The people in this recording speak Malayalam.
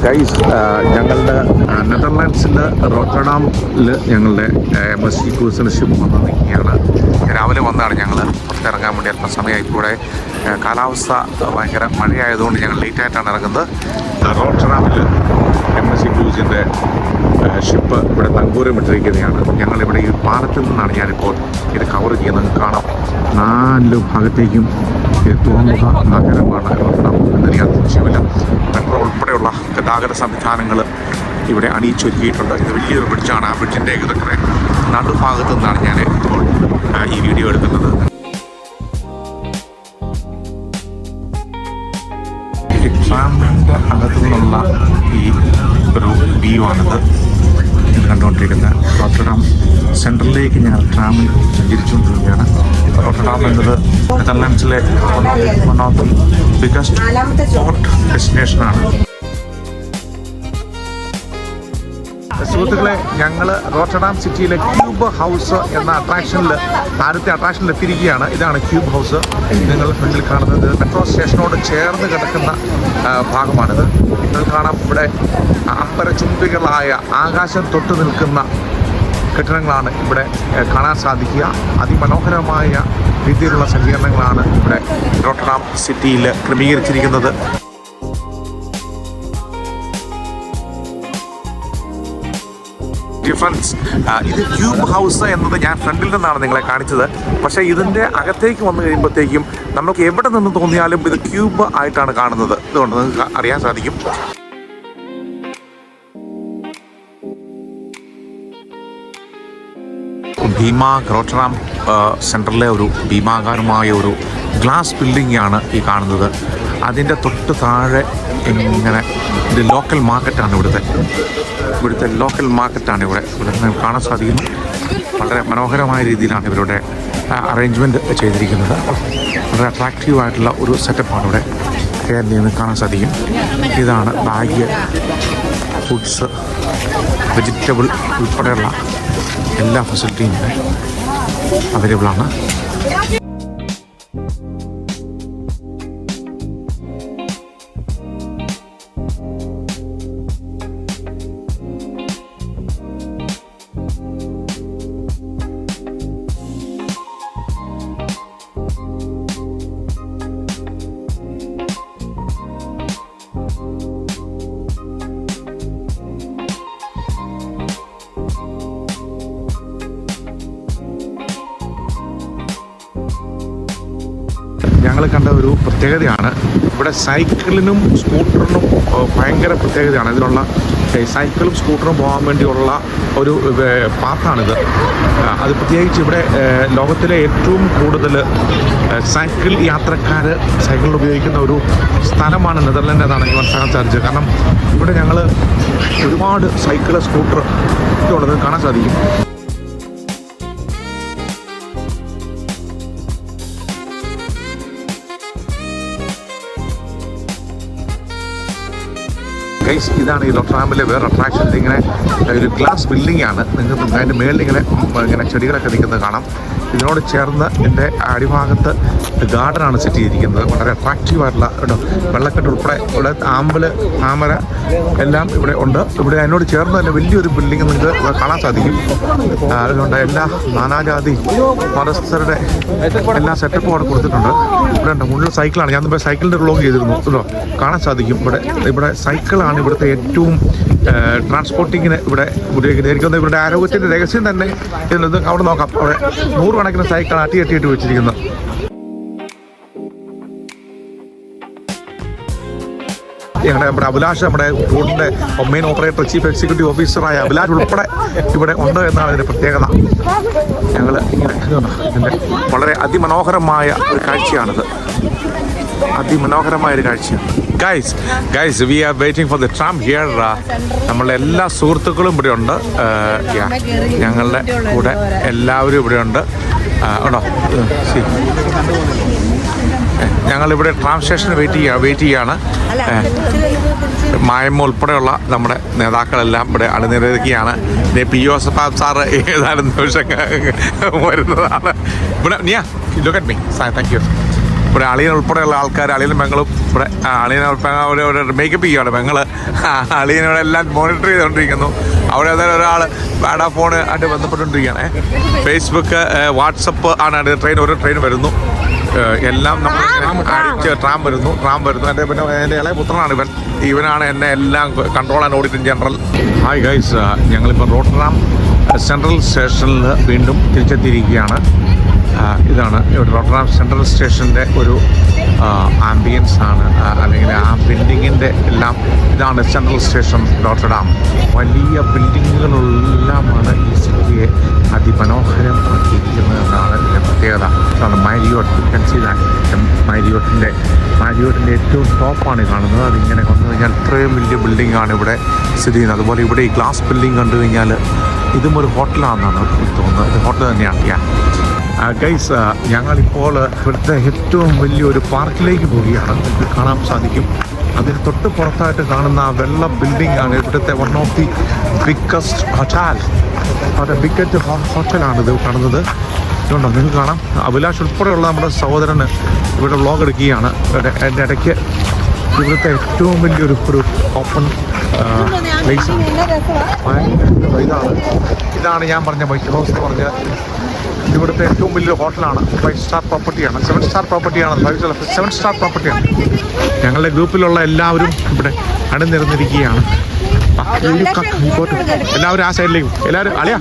ഗൈസ്, ഞങ്ങളുടെ നെതർലാൻഡ്സിൽ റോട്ടർഡാമിൽ ഞങ്ങളുടെ MSC ക്രൂസിന് ഷിപ്പ് വന്ന് നിൽക്കുകയാണ്. രാവിലെ വന്നാണ് ഞങ്ങൾ പുറത്തിറങ്ങാൻ വേണ്ടി. അല്പം സമയമായി. ഇവിടെ കാലാവസ്ഥ ഭയങ്കര മഴയായതുകൊണ്ട് ഞങ്ങൾ ലേറ്റായിട്ടാണ് ഇറങ്ങുന്നത്. റോട്ടർഡാമിൽ MSC ക്രൂസിൻ്റെ ഷിപ്പ് ഇവിടെ നങ്കൂരം ഇട്ടിരിക്കുന്നതാണ്. ഞങ്ങളിവിടെ ഈ പാലത്തിൽ നിന്നാണ് ഞാനിപ്പോൾ ഇത് കവർ ചെയ്യുന്നത്. കാണാം, 4 ഭാഗത്തേക്കും തുറമുഖ നഗരമാണ് റോട്ടർഡാം എന്നതിന് അതിശയമില്ല. മെട്രോ ഉൾപ്പെടെയുള്ള ഗതാഗത സംവിധാനങ്ങൾ ഇവിടെ അണിയിച്ചൊരുക്കിയിട്ടുണ്ട്. ഇത് വലിയൊരു ബ്രിഡ്ജാണ്. ആ ബ്രിഡ്ജിൻ്റെ ഇതൊക്കെ നടുഭാഗത്തു നിന്നാണ് ഞാൻ ഇപ്പോൾ ഈ വീഡിയോ എടുക്കുന്നത്. ട്രാമിൻ്റെ അകത്തു നിന്നുള്ള ഈ ഒരു വ്യൂ ആണിത്. ഇത് കണ്ടുകൊണ്ടിരിക്കുന്നത് റോട്ടർഡാം സെൻട്രലിലേക്ക് ഞങ്ങൾ ട്രാമിൽ സഞ്ചരിച്ചുകൊണ്ടിരിക്കുകയാണ്. റോട്ടർഡാം എന്നത് നെതർലാൻഡ്സിലെ one of the biggest port ഡെസ്റ്റിനേഷനാണ്. സുഹൃത്തുക്കളെ, ഞങ്ങൾ റോട്ടർഡാം സിറ്റിയിലെ ക്യൂബ് ഹൗസ് എന്ന ആദ്യത്തെ അട്രാക്ഷനിൽ എത്തിയിരിക്കുകയാണ്. ഇതാണ് ക്യൂബ് ഹൗസ്. നിങ്ങൾ ഫ്രണ്ടിൽ കാണുന്നത് മെട്രോ സ്റ്റേഷനോട് ചേർന്ന് കിടക്കുന്ന ഭാഗമാണിത്. നിങ്ങൾ കാണാം, ഇവിടെ അമ്പരചുംബികളായ ആകാശം തൊട്ട് നിൽക്കുന്ന കെട്ടിടങ്ങളാണ് ഇവിടെ കാണാൻ സാധിക്കുക. അതിമനോഹരമായ രീതിയിലുള്ള സജ്ജീകരണങ്ങളാണ് ഇവിടെ റോട്ടർഡാം സിറ്റിയിൽ ക്രമീകരിച്ചിരിക്കുന്നത്. ഡിഫറൻസ്, ഇത് ക്യൂബ് ഹൗസ് എന്നത് ഞാൻ ഫ്രണ്ടിൽ നിന്നാണ് നിങ്ങളെ കാണിച്ചത്. പക്ഷേ ഇതിൻ്റെ അകത്തേക്ക് വന്നു കഴിയുമ്പോഴത്തേക്കും നമുക്ക് എവിടെ നിന്ന് തോന്നിയാലും ഇത് ക്യൂബ് ആയിട്ടാണ് കാണുന്നത്. ഇതുകൊണ്ട് നിങ്ങൾക്ക് അറിയാൻ സാധിക്കും. റോട്ടർഡാം സെൻട്രലിലെ ഒരു ഭീമാകാരമായ ഒരു ഗ്ലാസ് ബിൽഡിംഗാണ് ഈ കാണുന്നത്. അതിൻ്റെ തൊട്ട് താഴെ ഇങ്ങനെ ഇത് ലോക്കൽ മാർക്കറ്റാണ്. ഇവിടുത്തെ ലോക്കൽ മാർക്കറ്റാണ് ഇവിടെ നിങ്ങൾക്ക് കാണാൻ സാധിക്കുന്നു. വളരെ മനോഹരമായ രീതിയിലാണ് ഇവരുടെ അറേഞ്ച്മെൻറ്റ് ചെയ്തിരിക്കുന്നത്. വളരെ അട്രാക്റ്റീവായിട്ടുള്ള ഒരു സെറ്റപ്പാണ് ഇവിടെ കയറി നിന്ന് കാണാൻ സാധിക്കും. ഇതാണ് ബാഗ്, ഫുഡ്സ്, വെജിറ്റബിൾ ഉൾപ്പെടെയുള്ള എല്ലാ ഫെസിലിറ്റിയും ഇവിടെ അവൈലബിളാണ്. ഞങ്ങൾ കണ്ട ഒരു പ്രത്യേകതയാണ് ഇവിടെ സൈക്കിളിനും സ്കൂട്ടറിനും ഭയങ്കര പ്രത്യേകതയാണ്. ഇതിനുള്ള സൈക്കിളും സ്കൂട്ടറും പോകാൻ വേണ്ടിയുള്ള ഒരു പാത്താണിത്. അത് പ്രത്യേകിച്ച് ഇവിടെ ലോകത്തിലെ ഏറ്റവും കൂടുതൽ സൈക്കിൾ യാത്രക്കാർ സൈക്കിൾ ഉപയോഗിക്കുന്ന ഒരു സ്ഥലമാണ് നെതർലാൻഡ് എന്നാണ് എനിക്ക് മനസ്സിലാക്കാൻ സാധിച്ചത്. കാരണം ഇവിടെ ഞങ്ങൾ ഒരുപാട് സൈക്കിൾ, സ്കൂട്ടർ ഒക്കെ ഉള്ളത് കാണാൻ സാധിക്കും. ഗൈസ്, ഇതാണ് ഈ റോട്ടർഡാമിലെ വേറെ അട്രാക്ഷൻ. ഇതിങ്ങനെ ഒരു ഗ്ലാസ് ബിൽഡിംഗ് ആണ്. നിങ്ങൾക്ക് അതിൻ്റെ മേളിൽ ഇങ്ങനെ ചെടികളൊക്കെ നിൽക്കുന്നത് കാണാം. ഇതിനോട് ചേർന്ന് എൻ്റെ അടിഭാഗത്ത് ഗാർഡനാണ് സെറ്റ് ചെയ്തിരിക്കുന്നത്. വളരെ അട്രാക്റ്റീവായിട്ടുള്ള വെള്ളക്കെട്ട് ഉൾപ്പെടെ ഇവിടെ താമര എല്ലാം ഇവിടെ ഉണ്ട്. ഇവിടെ അതിനോട് ചേർന്ന് തന്നെ വലിയൊരു ബിൽഡിംഗ് നിങ്ങൾക്ക് കാണാൻ സാധിക്കും. അതുകൊണ്ട് എല്ലാ നാനാജാതി മതസ്ഥരുടെ എല്ലാ സെറ്റപ്പും അവിടെ കൊടുത്തിട്ടുണ്ട്. ഇവിടെ ഉണ്ട് മുഴുവൻ സൈക്കിളാണ്. ഞാൻ മുമ്പ് സൈക്കിളിൻ്റെ വ്ളോഗ് ചെയ്തിരുന്നു. കേട്ടോ, കാണാൻ സാധിക്കും. ഇവിടെ സൈക്കിളാണ് ഇവിടുത്തെ ഏറ്റവും ട്രാൻസ്പോർട്ടിങ്ങിന് ഇവിടെ ഉപയോഗിക്കുന്നത്. എനിക്കൊന്ന് ഇവരുടെ ആരോഗ്യത്തിൻ്റെ രഹസ്യം തന്നെ ഇതിനത് അവിടെ നോക്കാം. അവിടെ 100 കണക്കിന് സൈക്കിൾ അട്ടിയിട്ട് വെച്ചിരിക്കുന്നത്. നമ്മുടെ അഭിലാഷ്, നമ്മുടെ ബോർഡിൻ്റെ മെയിൻ ഓപ്പറേറ്റർ, ചീഫ് എക്സിക്യൂട്ടീവ് ഓഫീസറായ അഭിലാഷ് ഉൾപ്പെടെ ഇവിടെ ഉണ്ട് എന്നാണ് ഇതിൻ്റെ പ്രത്യേകത. ഞങ്ങൾ ഇങ്ങനെ ഇതിൻ്റെ വളരെ അതിമനോഹരമായ ഒരു കാഴ്ചയാണിത്. അതിമനോഹരമായ ഒരു കാഴ്ചയാണ്. Guys we are waiting for the tram here. നമ്മളുടെ എല്ലാ സുഹൃത്തുക്കളും ഇവിടെ ഉണ്ട്. ഞങ്ങളുടെ കൂടെ എല്ലാവരും ഇവിടെ ഉണ്ട്. ഉണ്ടോ? ഞങ്ങളിവിടെ ട്രാം സ്റ്റേഷന് വെയിറ്റ് ചെയ്യാണ്. മായമ്മ ഉൾപ്പെടെയുള്ള നമ്മുടെ നേതാക്കളെല്ലാം ഇവിടെ അണിനിരക്കുകയാണ്. PO സാറ് ഏതാനും നിമിഷം വരുന്നതാണ്. ഇവിടെ look at me. Thank you. ഇവിടെ അളിയൻ ഉൾപ്പെടെയുള്ള ആൾക്കാർ, അളിയനും പെങ്ങളും ഇവിടെ അളിയൻ ഒരു മേക്കപ്പ് ചെയ്യുകയാണ് പെങ്ങള്. അളിയനോടെ എല്ലാം മോണിറ്റർ ചെയ്തുകൊണ്ടിരിക്കുന്നു. അവിടെ ഏതായാലും ഒരാൾ വാഡാഫോൺ ആയിട്ട് ബന്ധപ്പെട്ടുകൊണ്ടിരിക്കുകയാണ്. ഫേസ്ബുക്ക്, വാട്സപ്പ് ആണ് ട്രെയിൻ, ഓരോ ട്രെയിൻ വരുന്നു. എല്ലാം നമ്മൾ അടിച്ച് ട്രാം വരുന്നു. എൻ്റെ പിന്നെ എൻ്റെ ഇളയ പുത്രനാണ് ഇവനാണ് എന്നെ എല്ലാം control and audit in general. Hi guys, ഞങ്ങളിപ്പോൾ റോട്ടർഡാം സെൻട്രൽ സ്റ്റേഷനിൽ വീണ്ടും തിരിച്ചെത്തിയിരിക്കുകയാണ്. ഇതാണ് റോട്ടർഡാം സെൻട്രൽ സ്റ്റേഷൻ്റെ ഒരു ആംബിയൻസ് ആണ്, അല്ലെങ്കിൽ ആ ബിൽഡിങ്ങിൻ്റെ എല്ലാം. ഇതാണ് സെൻട്രൽ സ്റ്റേഷൻ റോട്ടർഡാം. വലിയ ബിൽഡിങ്ങുകളെല്ലാമാണ് ഈ സിറ്റിയെ അതിമനോഹരമാക്കിയിരിക്കുന്നത് എന്നാണ് ഇതിൻ്റെ പ്രത്യേകത. ഇതാണ് മാരിയോട്ട്. മാരിയോട്ടിൻ്റെ ഏറ്റവും ടോപ്പാണ് കാണുന്നത്. അതിങ്ങനെ വന്നു കഴിഞ്ഞാൽ ഇത്രയും വലിയ ബിൽഡിങ്ങാണ് ഇവിടെ സ്ഥിതി ചെയ്യുന്നത്. അതുപോലെ ഇവിടെ ഈ ഗ്ലാസ് ബിൽഡിംഗ് കണ്ടു കഴിഞ്ഞാൽ ഇതും ഒരു ഹോട്ടലാണെന്നാണ് തോന്നുന്നത്. ഇത് ഹോട്ടൽ തന്നെയാണ്. ഗൈസ്, ഞങ്ങളിപ്പോൾ ഇവിടുത്തെ ഏറ്റവും വലിയൊരു പാർക്കിലേക്ക് പോവുകയാണ്. നിങ്ങൾക്ക് കാണാൻ സാധിക്കും. അതിന് തൊട്ട് പുറത്തായിട്ട് കാണുന്ന ആ വെള്ള ബിൽഡിംഗ് ആണ് ഇവിടുത്തെ one of the biggest hotel. അവിടെ ബിഗ്ഗസ്റ്റ് ഹോട്ടലാണ് ഇത് കാണുന്നത്. ഇതുകൊണ്ടോ നിങ്ങൾക്ക് കാണാം. അഭിലാഷ് ഉൾപ്പെടെയുള്ള നമ്മുടെ സഹോദരന് ഇവിടെ വ്ളോഗ് എടുക്കുകയാണ്. അതിൻ്റെ ഇടയ്ക്ക് ഇവിടുത്തെ ഏറ്റവും വലിയൊരു ഓപ്പൺ പ്ലേസ് ഇതാണ് ഞാൻ പറഞ്ഞ വൈറ്റ് ഹൗസ് എന്ന് പറഞ്ഞ ഇവിടുത്തെ ഏറ്റവും വലിയൊരു ഹോട്ടലാണ്. 5 സ്റ്റാർ പ്രോപ്പർട്ടിയാണ്, 7 സ്റ്റാർ പ്രോപ്പർട്ടിയാണ്, 7 സ്റ്റാർ പ്രോപ്പർട്ടിയാണ്. ഞങ്ങളുടെ ഗ്രൂപ്പിലുള്ള എല്ലാവരും ഇവിടെ അണിനിരന്നിരിക്കുകയാണ്. എല്ലാവരും ആ സൈഡിലേക്കും. എല്ലാവരും അളിയാ